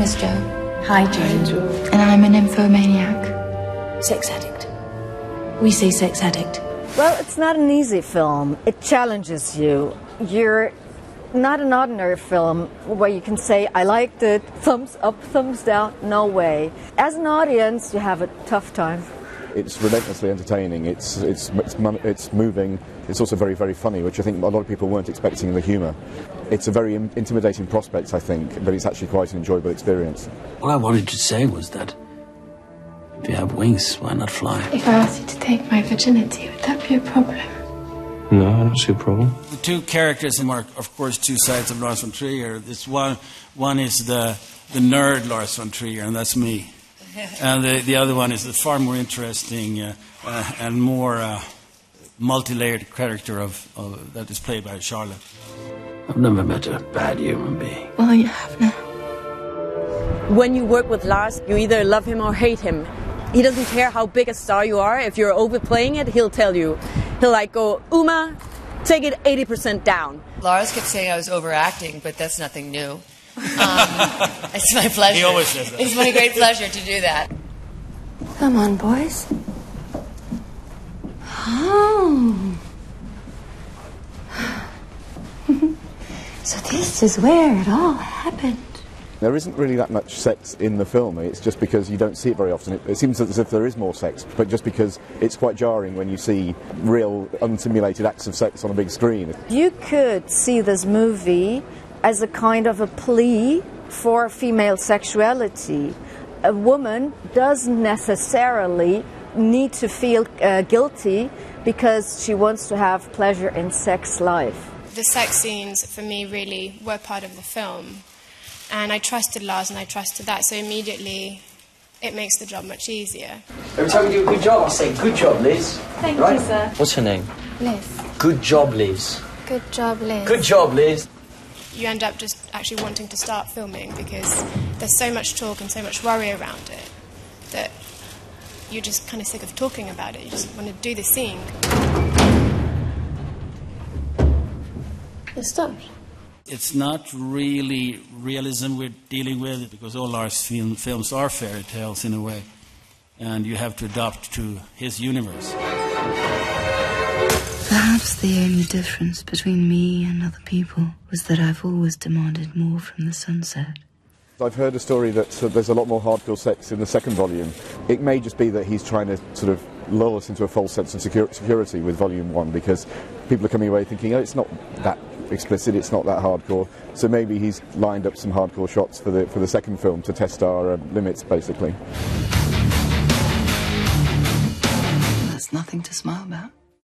is Jo. Hi, Jo. And I'm a nymphomaniac. Sex addict. We say sex addict. Well, it's not an easy film. It challenges you. You're not an ordinary film where you can say, I liked it, thumbs up, thumbs down. No way. As an audience, you have a tough time. It's relentlessly entertaining, it's moving, it's also very, very funny, which I think a lot of people weren't expecting the humour. It's a very intimidating prospect, I think, but it's actually quite an enjoyable experience. What I wanted to say was that if you have wings, why not fly? If I asked you to take my virginity, would that be a problem? No, I don't see a problem. The two characters are, of course, two sides of Lars von Trier. This one is the nerd Lars von Trier, and that's me. And the other one is the far more interesting and more multi-layered character that is played by Charlotte. I've never met a bad human being. Well, you have now. When you work with Lars, you either love him or hate him. He doesn't care how big a star you are. If you're overplaying it, he'll tell you. He'll like go, Uma, take it 80% down. Lars kept saying I was overacting, but that's nothing new. It's my pleasure. He always says that. It's my great pleasure to do that. Come on, boys. Oh. So this is where it all happened. There isn't really that much sex in the film, it's just because you don't see it very often. It seems as if there is more sex, but just because it's quite jarring when you see real, unsimulated acts of sex on a big screen. You could see this movie as a kind of a plea for female sexuality. A woman doesn't necessarily need to feel guilty because she wants to have pleasure in sex life. The sex scenes, for me, really were part of the film. And I trusted Lars and I trusted that, so immediately it makes the job much easier. Every time you do a good job, I say, good job, Liz. Thank you, sir. What's her name? Liz. Good job, Liz. Good job, Liz. Good job, Liz. You end up just actually wanting to start filming because there's so much talk and so much worry around it that you're just kind of sick of talking about it. You just want to do the scene. Let's start. It's not really realism we're dealing with, because all Lars films are fairy tales in a way, and you have to adapt to his universe. Perhaps the only difference between me and other people was that I've always demanded more from the sunset. I've heard a story that there's a lot more hardcore sex in the second volume. It may just be that he's trying to sort of lull us into a false sense of security with volume 1, because people are coming away thinking, oh, it's not that explicit, it's not that hardcore. So maybe he's lined up some hardcore shots for the second film to test our limits, basically. That's nothing to smile about.